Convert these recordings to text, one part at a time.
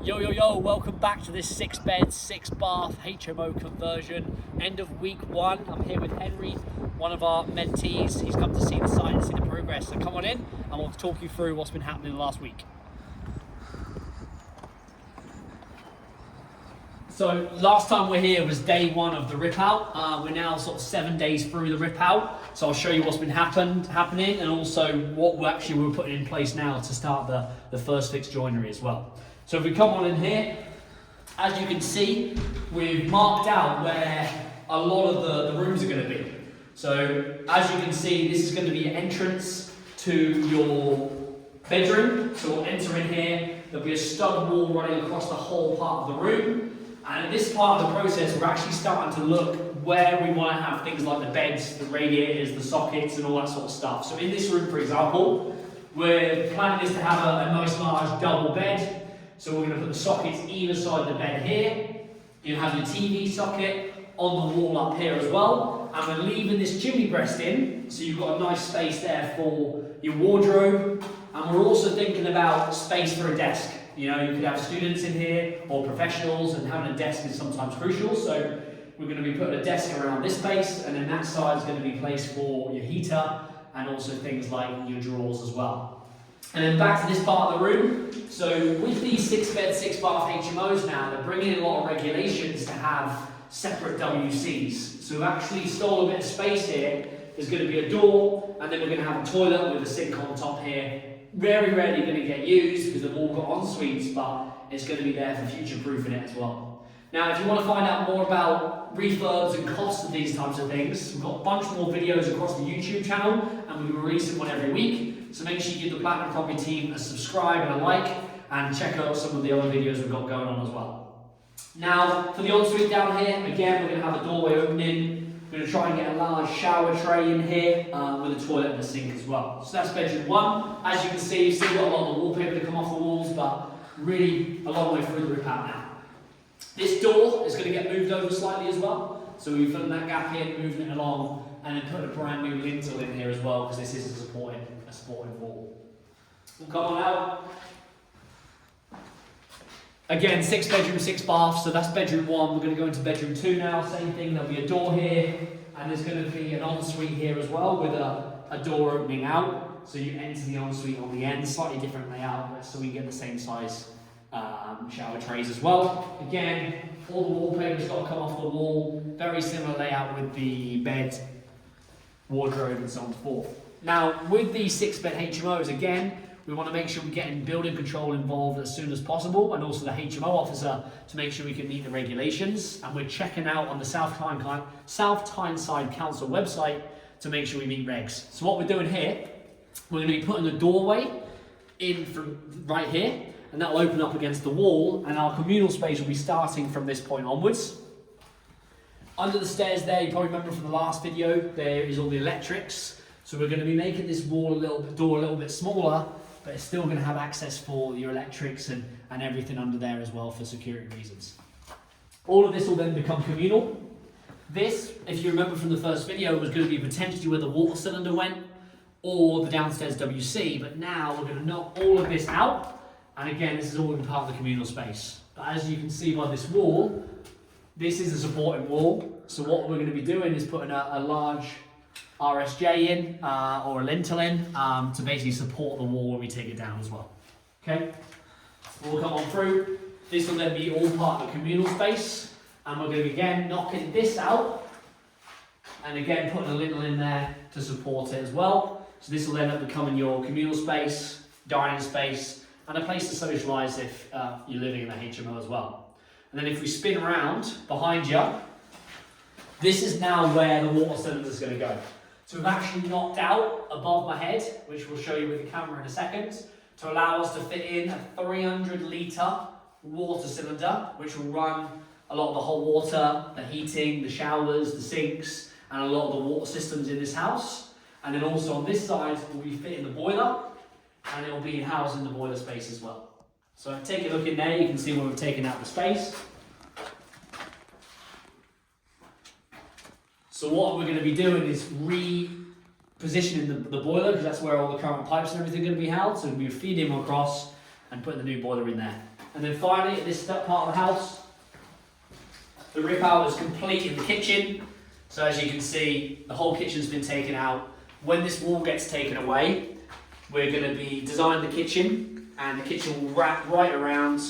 Yo, welcome back to this 6-bed, 6-bath HMO conversion. End of week 1. I'm here with Henry, one of our mentees. He's come to see the site and see the progress. So come on in and we'll talk you through what's been happening the last week. So last time we're here was day 1 of the rip out. We're now sort of 7 days through the rip out. So I'll show you what's been happening and also what we're putting in place now to start the first fix joinery as well. So if we come on in here, as you can see, we've marked out where a lot of the rooms are going to be. So as you can see, this is going to be your entrance to your bedroom. So we'll enter in here. There'll be a stud wall running across the whole part of the room. And in this part of the process, we're actually starting to look where we want to have things like the beds, the radiators, the sockets, and all that sort of stuff. So in this room, for example, we're planning this to have a nice large double bed. So we're going to put the sockets either side of the bed here. You have your TV socket on the wall up here as well. And we're leaving this chimney breast in, so you've got a nice space there for your wardrobe. And we're also thinking about space for a desk. You know, you could have students in here or professionals, and having a desk is sometimes crucial. So we're going to be putting a desk around this space, and then that side is going to be placed for your heater and also things like your drawers as well. And then back to this part of the room. So with these 6-bed, 6-bath HMOs now, they're bringing in a lot of regulations to have separate WCs. So we've actually stole a bit of space here. There's going to be a door, and then we're going to have a toilet with a sink on top here. Very rarely going to get used because they've all got en-suites, but it's going to be there for future-proofing it as well. Now, if you want to find out more about refurbs and costs of these types of things, we've got a bunch more videos across the YouTube channel, and we're releasing one every week. So make sure you give the Platinum Property team a subscribe and a like, and check out some of the other videos we've got going on as well. Now, for the ensuite down here, again, we're going to have a doorway opening. We're going to try and get a large shower tray in here with a toilet and a sink as well. So that's bedroom 1. As you can see, you've still got a lot of the wallpaper to come off the walls, but really a long way through the rip out now. This door is going to get moved over slightly as well. So we're filling that gap in, moving it along, and then put a brand new lintel in here as well, because this is a supporting wall. We'll come on out. Again, 6 bedroom, 6 baths, so that's bedroom 1. We're going to go into bedroom 2 now. Same thing, there'll be a door here, and there's going to be an ensuite here as well with a door opening out. So you enter the ensuite on the end, slightly different layout, but so we get the same size shower trays as well. Again, all the wallpaper's got to come off the wall. Very similar layout with the bed, wardrobe, and so on and so forth. Now, with these 6-bed HMOs, again, we want to make sure we're getting building control involved as soon as possible, and also the HMO officer to make sure we can meet the regulations. And we're checking out on the South Tyneside Council website to make sure we meet regs. So what we're doing here, we're going to be putting a doorway in from right here, and that'll open up against the wall, and our communal space will be starting from this point onwards. Under the stairs there, you probably remember from the last video, there is all the electrics. So we're going to be making this door a little bit smaller, but it's still going to have access for your electrics and everything under there as well for security reasons. All of this will then become communal. This, if you remember from the first video, was going to be potentially where the water cylinder went or the downstairs WC, but now we're going to knock all of this out. And again, this is all going to be part of the communal space. But as you can see by this wall, this is a supporting wall. So what we're going to be doing is putting a large RSJ in or a lintel in to basically support the wall when we take it down as well. Okay, we'll come on through. This will then be all part of the communal space, and we're going to be again knocking this out and again putting a lintel in there to support it as well. So this will end up becoming your communal space, dining space, and a place to socialise if you're living in a HMO as well. And then if we spin around behind you, this is now where the water cylinder is going to go. So we've actually knocked out above my head, which we'll show you with the camera in a second, to allow us to fit in a 300 litre water cylinder, which will run a lot of the hot water, the heating, the showers, the sinks, and a lot of the water systems in this house. And then also on this side, we'll be fitting the boiler, and it will be housed in the boiler space as well. So take a look in there, you can see where we've taken out the space. So what we're going to be doing is repositioning the boiler, because that's where all the current pipes and everything are going to be held. So we'll be feeding them across and putting the new boiler in there. And then finally, at this part of the house, the rip out is complete in the kitchen. So as you can see, the whole kitchen's been taken out. When this wall gets taken away, we're going to be designing the kitchen, and the kitchen will wrap right around,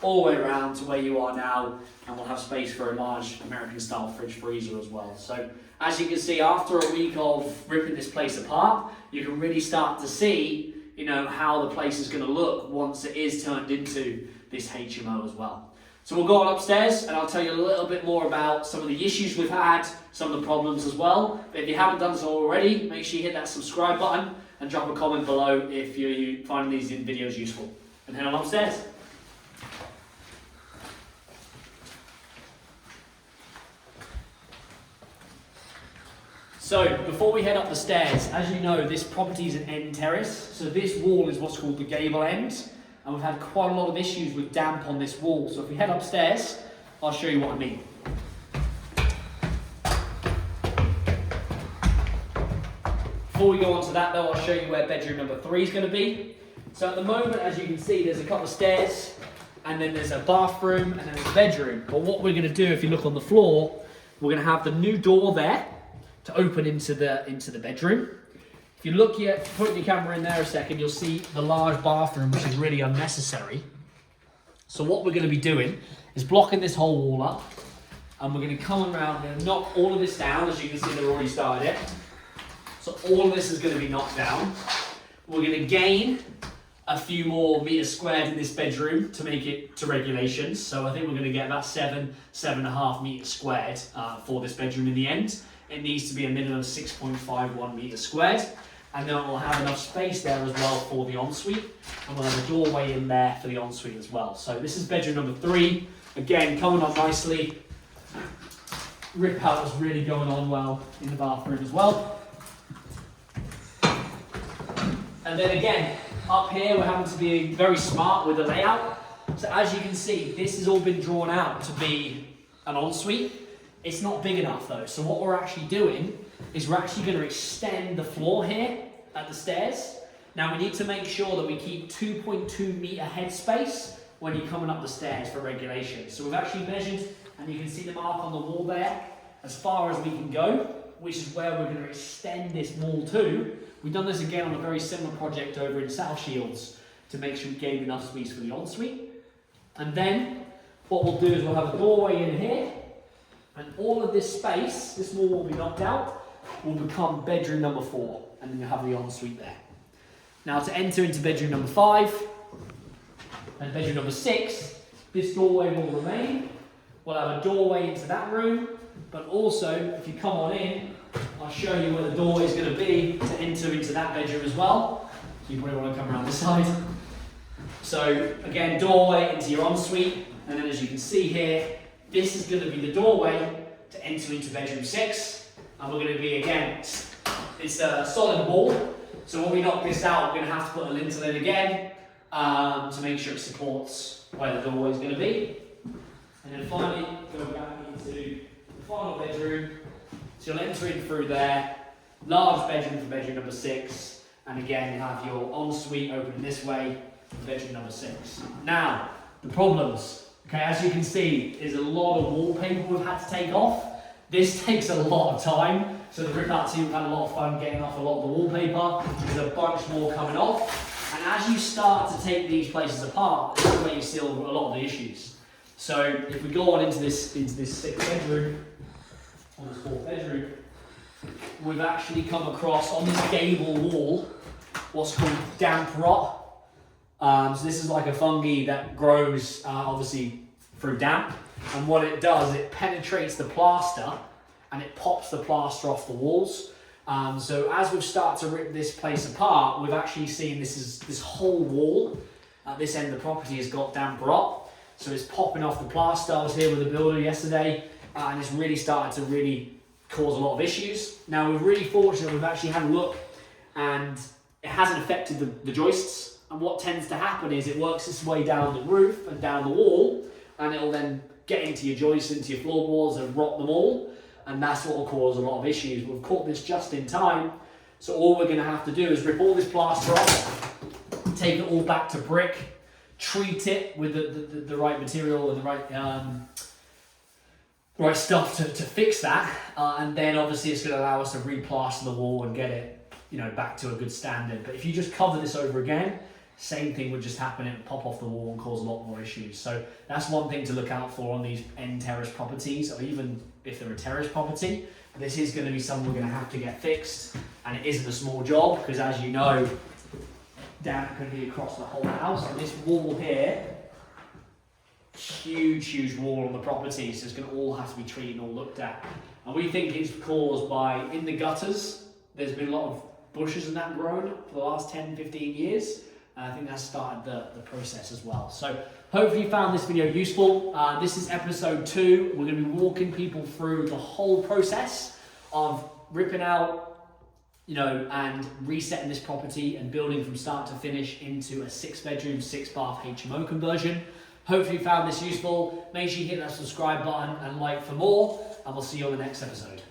all the way around to where you are now, and we'll have space for a large American style fridge freezer as well. So as you can see, after a week of ripping this place apart, you can really start to see, you know, how the place is going to look once it is turned into this HMO as well. So we'll go on upstairs and I'll tell you a little bit more about some of the issues we've had, some of the problems as well. But if you haven't done so already, make sure you hit that subscribe button and drop a comment below if you find these videos useful. And head on upstairs. So before we head up the stairs, as you know, this property is an end terrace. So this wall is what's called the gable end. And we've had quite a lot of issues with damp on this wall. So if we head upstairs, I'll show you what I mean. Before we go on to that though, I'll show you where bedroom number 3 is going to be. So at the moment, as you can see, there's a couple of stairs, and then there's a bathroom, and then there's a bedroom. But what we're going to do, if you look on the floor, we're going to have the new door there to open into the bedroom. If you look here, put your camera in there a second, you'll see the large bathroom, which is really unnecessary. So what we're going to be doing is blocking this whole wall up, and we're going to come around and knock all of this down. As you can see, they've already started it. So all of this is going to be knocked down. We're going to gain a few more meters squared in this bedroom to make it to regulations. So I think we're going to get about 7.5 meters squared for this bedroom in the end. It needs to be a minimum of 6.51 meters squared. And then we'll have enough space there as well for the ensuite. And we'll have a doorway in there for the ensuite as well. So this is bedroom number 3. Again, coming on nicely. Rip out is really going on well in the bathroom as well. And then again, up here we're having to be very smart with the layout. So as you can see, this has all been drawn out to be an ensuite. It's not big enough though. So what we're actually doing is we're actually going to extend the floor here at the stairs. Now we need to make sure that we keep 2.2 meter headspace when you're coming up the stairs for regulation. So we've actually measured, and you can see the mark on the wall there, as far as we can go, which is where we're going to extend this wall to. We've done this again on a very similar project over in South Shields to make sure we gave enough space for the ensuite. And then what we'll do is we'll have a doorway in here, and all of this space, this wall will be knocked out, will become bedroom number 4, and then you'll have the ensuite there. Now to enter into bedroom number 5 and bedroom number 6, this doorway will remain. We'll have a doorway into that room, but also if you come on in, I'll show you where the doorway is going to be to enter into that bedroom as well. So you probably want to come around this side. So again, doorway into your ensuite, and then as you can see here, this is going to be the doorway to enter into bedroom 6. And we're going to be, again, it's a solid wall. So when we knock this out, we're going to have to put a lintel in again to make sure it supports where the doorway is going to be. And then finally, go back into the final bedroom. So you'll enter in through there. Large bedroom for bedroom number 6. And again, you have your ensuite open this way for bedroom number 6. Now, the problems. Okay, as you can see, there's a lot of wallpaper we've had to take off. This takes a lot of time, so the rip out team have had a lot of fun getting off a lot of the wallpaper. There's a bunch more coming off, and as you start to take these places apart, this is where you see a lot of the issues. So if we go on into this 6th bedroom, or this 4th bedroom, we've actually come across on this gable wall what's called damp rot. So this is like a fungi that grows obviously through damp. And what it does, it penetrates the plaster and it pops the plaster off the walls. So as we've started to rip this place apart, we've actually seen this whole wall at this end of the property has got damp rot. So it's popping off the plaster. I was here with the builder yesterday and it's really started to really cause a lot of issues. Now we're really fortunate we've actually had a look and it hasn't affected the joists. And what tends to happen is it works its way down the roof and down the wall, and it'll then get into your joists, into your floorboards and rot them all, and that's what will cause a lot of issues. We've caught this just in time, so all we're going to have to do is rip all this plaster off, take it all back to brick, treat it with the right material and the right stuff to fix that, and then obviously it's going to allow us to replaster the wall and get it, back to a good standard. But if you just cover this over again, same thing would just happen. It would pop off the wall and cause a lot more issues. So that's one thing to look out for on these end terrace properties, or even if they're a terrace property. This is going to be something we're going to have to get fixed, and it isn't a small job because, as you know, damp can be across the whole house. And this wall here, huge wall on the property, so it's going to all have to be treated and all looked at. And we think it's caused by, in the gutters, there's been a lot of bushes and that grown for the last 10-15 years. And I think that's started the process as well. So hopefully you found this video useful. This is episode 2. We're going to be walking people through the whole process of ripping out, and resetting this property and building from start to finish into a 6-bedroom, 6-bath HMO conversion. Hopefully you found this useful. Make sure you hit that subscribe button and like for more, and we'll see you on the next episode.